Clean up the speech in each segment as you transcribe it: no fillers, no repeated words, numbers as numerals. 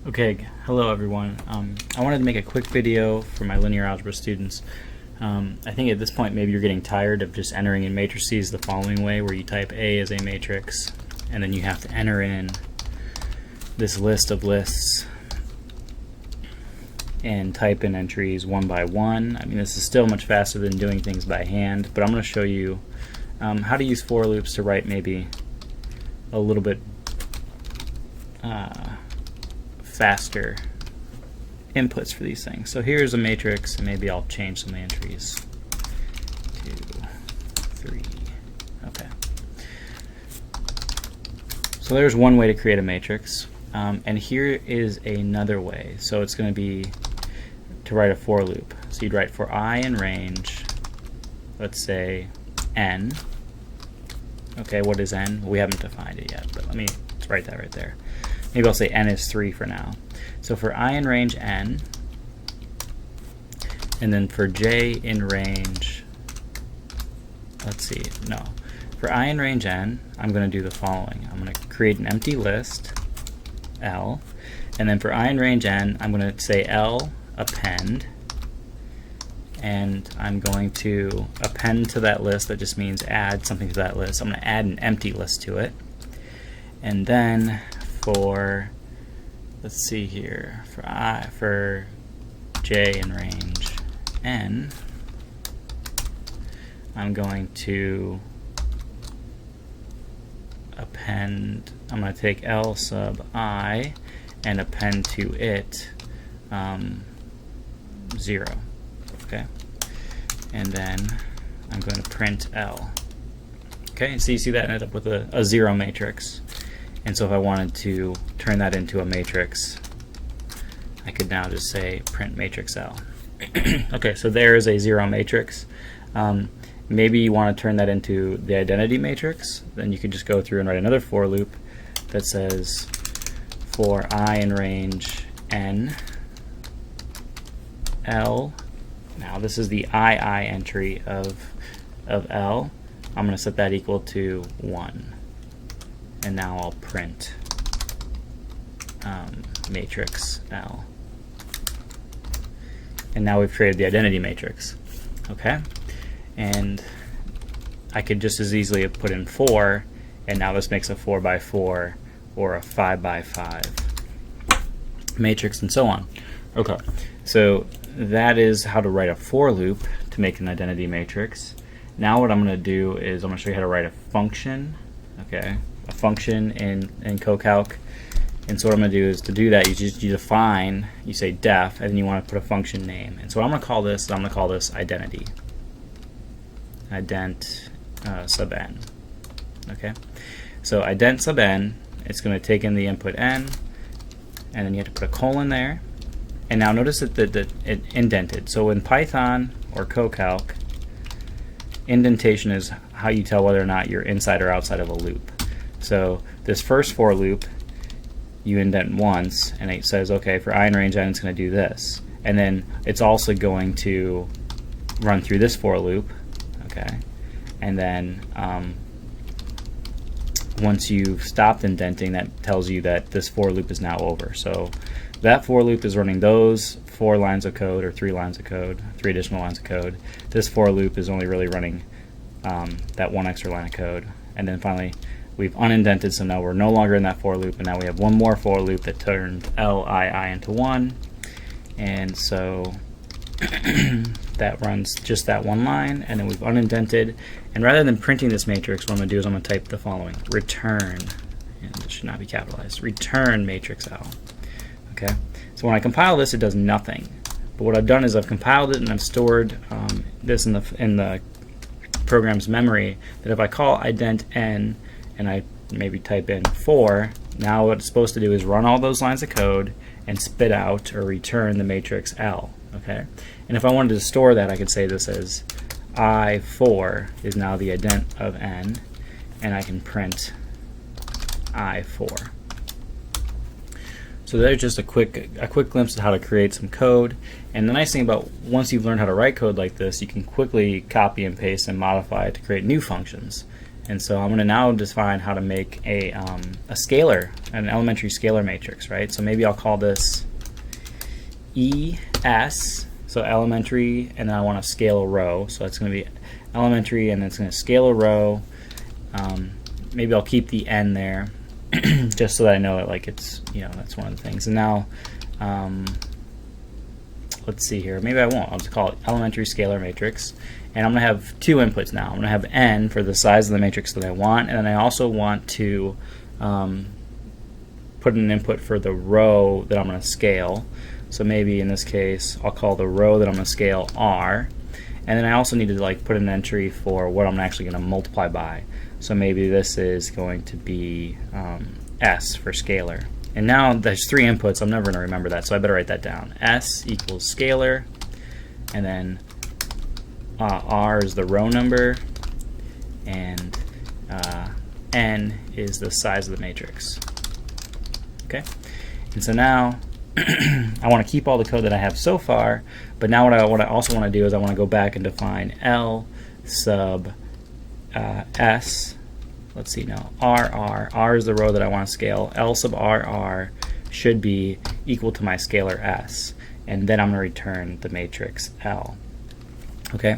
Okay, hello everyone. I wanted to make a quick video for my linear algebra students. I think at this point maybe you're getting tired of just entering in matrices the following way, where you type A as a matrix and then you have to enter in this list of lists and type in entries one by one. I mean, this is still much faster than doing things by hand, but I'm going to show you how to use for loops to write maybe a little bit faster inputs for these things. So here's a matrix, and maybe I'll change some of the entries. 2, 3. Okay. So there's one way to create a matrix, and here is another way. So it's going to be to write a for loop. So you'd write for I in range, let's say n. Okay, what is n? Well, we haven't defined it yet, but let's write that right there. Maybe I'll say n is 3 for now. So for I in range n, and then for j in range, for I in range n, I'm going to do the following. I'm going to create an empty list, L, and then for I in range n, I'm going to say L append, and I'm going to append to that list. That just means add something to that list. I'm going to add an empty list to it. And then for, let's see here, for j in range n, I'm going to append, I'm going to take L sub I and append to it 0. Okay, and then I'm going to print L. Okay, so you see that ended up with a 0 matrix. And so if I wanted to turn that into a matrix, I could now just say print matrix L. Okay, so there is a 0 matrix. Maybe you want to turn that into the identity matrix. Then you could just go through and write another for loop that says for I in range n, L. Now this is the I entry of L. I'm going to set that equal to 1. And now I'll print matrix L. And now we've created the identity matrix. Okay? And I could just as easily have put in 4, and now this makes a 4 by 4 or a 5 by 5 matrix, and so on. Okay, so that is how to write a for loop to make an identity matrix. Now what I'm going to do is I'm going to show you how to write a function. Okay, a function in CoCalc. And so what I'm going to do is, to do that, you define, you say def, and then you want to put a function name. And so what I'm going to call this is, I'm going to call this identity. Ident sub n. Okay, so ident sub n, it's going to take in the input n, and then you have to put a colon there. And now notice that it indented. So in Python or CoCalc, indentation is how you tell whether or not you're inside or outside of a loop. So this first for loop, you indent once, and it says, okay, for I in range n, it's going to do this. And then it's also going to run through this for loop, okay? And then once you've stopped indenting, that tells you that this for loop is now over. So that for loop is running those 4 lines of code, or 3 lines of code, 3 additional lines of code. This for loop is only really running that 1 extra line of code. And then finally, we've unindented, so now we're no longer in that for loop, and now we have one more for loop that turned Li into 1. And so that runs just that one line, and then we've unindented. And rather than printing this matrix, what I'm going to do is I'm going to type the following: return, and it should not be capitalized, return matrix L. Okay, so when I compile this, it does nothing. But what I've done is I've compiled it, and I've stored this in the program's memory, that if I call ident n and I maybe type in 4, now what it's supposed to do is run all those lines of code and spit out or return the matrix L. Okay, and if I wanted to store that, I could say this as I4 is now the ident of n, and I can print I4. So there's just a quick glimpse of how to create some code. And the nice thing about, once you've learned how to write code like this, you can quickly copy and paste and modify it to create new functions. And so I'm going to now define how to make a scalar, an elementary scalar matrix, right? So maybe I'll call this ES, so elementary, and then I want to scale a row. So it's going to be elementary, and it's going to scale a row. Maybe I'll keep the N there, just so that I know that like it's, you know, that's one of the things. And now, let's see here. Maybe I won't. I'll just call it elementary scalar matrix. And I'm going to have two inputs now. I'm going to have N for the size of the matrix that I want, and then I also want to put an input for the row that I'm going to scale. So maybe in this case, I'll call the row that I'm going to scale R. And then I also need to like put an entry for what I'm actually going to multiply by. So maybe this is going to be S for scalar. And now there's three inputs. I'm never going to remember that, so I better write that down. S equals scalar, and then R is the row number, and N is the size of the matrix. Okay, and so now I want to keep all the code that I have so far, but now what I also want to do is I want to go back and define L sub S. Let's see now. R is the row that I want to scale. L sub RR should be equal to my scalar S, and then I'm going to return the matrix L. Okay.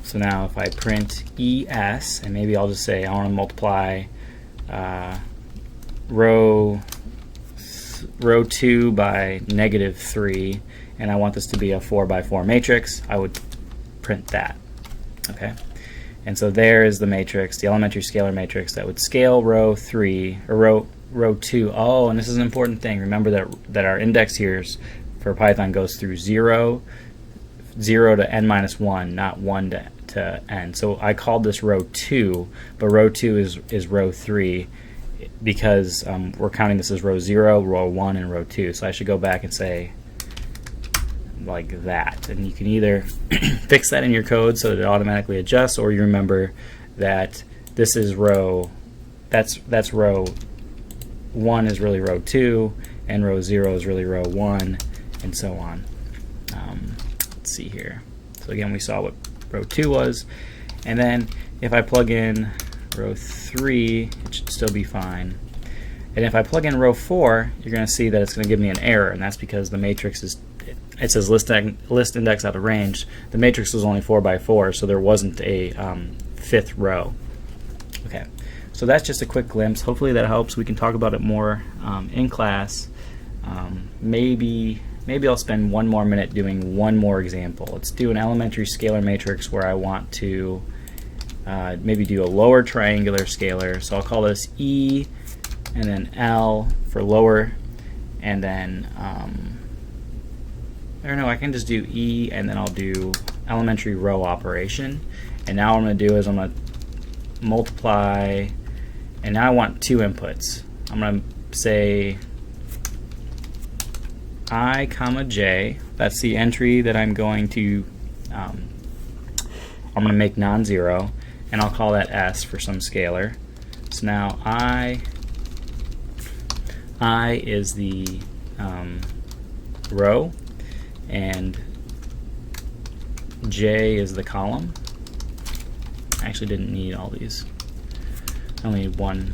So now if I print ES, and maybe I'll just say I want to multiply row 2 by -3, and I want this to be a 4 by 4 matrix, I would print that. Okay. And so there is the matrix, the elementary scalar matrix that would scale row 3 or row 2. Oh, and this is an important thing. Remember that our index here for Python goes through 0 to n minus 1, not 1 to n. So I called this row 2, but row 2 is row 3 because we're counting this as row 0, row 1, and row 2. So I should go back and say like that, and you can either fix that in your code so that it automatically adjusts, or you remember that this is row, that's row 1 is really row 2, and row 0 is really row 1, and so on. Let's see here. So again, we saw what row 2 was, and then if I plug in row 3, it should still be fine. And if I plug in row 4, you're going to see that it's going to give me an error, and that's because the matrix is, it says list index out of range. The matrix was only 4 by 4, so there wasn't a fifth row. Okay, so that's just a quick glimpse. Hopefully that helps. We can talk about it more in class. Maybe I'll spend one more minute doing one more example. Let's do an elementary scalar matrix where I want to maybe do a lower triangular scalar. So I'll call this E, and then L for lower, and then or no, I can just do E, and then I'll do elementary row operation. And now what I'm going to do is I'm going to multiply, and now I want two inputs. I'm going to say I comma j. That's the entry that I'm going to make non-zero, and I'll call that S for some scalar. So now I is the row, and j is the column. I actually didn't need all these. I only need one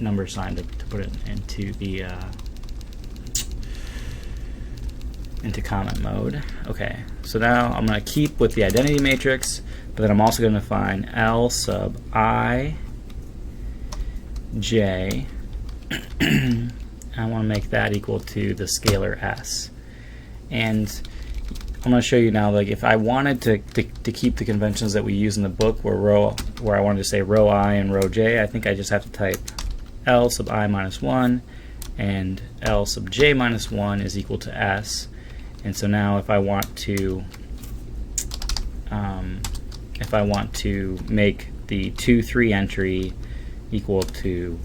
number sign to put it into the into comment mode. Okay, so now I'm going to keep with the identity matrix, but then I'm also going to find L sub I j. I want to make that equal to the scalar S. And I'm going to show you now, like if I wanted to keep the conventions that we use in the book where I wanted to say row I and row j, I think I just have to type L sub I minus 1 and L sub j minus 1 is equal to S. And so now if I want to make the 2, 3 entry equal to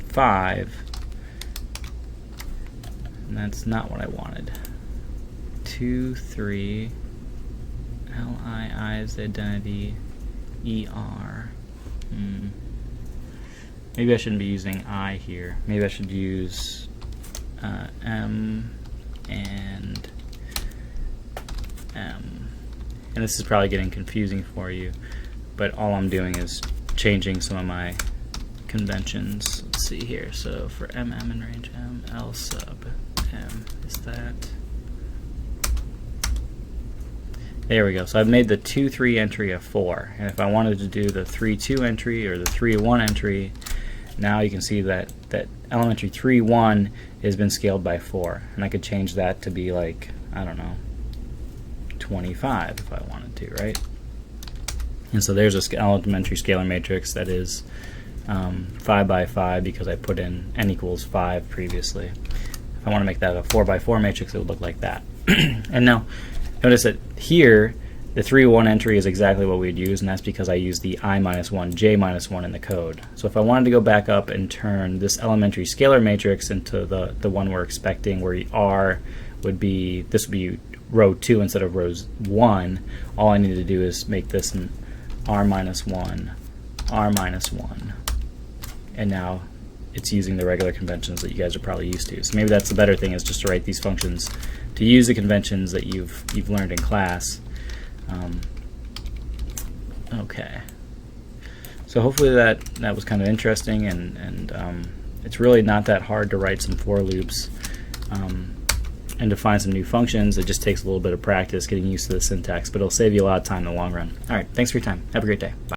5, and that's not what I wanted. 2, 3, L-I is the identity, E-R. Maybe I shouldn't be using I here. Maybe I should use M and M. And this is probably getting confusing for you, but all I'm doing is changing some of my conventions. Let's see here. So for mm in range M, L sub M is that. There we go. So I've made the 2-3 entry a 4. And if I wanted to do the 3-2 entry or the 3-1 entry, now you can see that elementary 3-1 has been scaled by 4. And I could change that to be like, I don't know, 25 if I wanted to, right? And so there's a elementary scalar matrix that is 5 by 5 because I put in n equals 5 previously. If I want to make that a 4 by 4 matrix, it would look like that. And now, notice that here, the 3-1 entry is exactly what we'd use, and that's because I used the I-1, J-1 in the code. So if I wanted to go back up and turn this elementary scalar matrix into the one we're expecting, where R would be, this would be row 2 instead of row 1, all I need to do is make this an R-1, R-1, and now it's using the regular conventions that you guys are probably used to. So maybe that's the better thing, is just to write these functions to use the conventions that you've learned in class. Okay. So hopefully that was kind of interesting, and it's really not that hard to write some for loops and to find some new functions. It just takes a little bit of practice getting used to the syntax, but it'll save you a lot of time in the long run. All right, thanks for your time. Have a great day. Bye.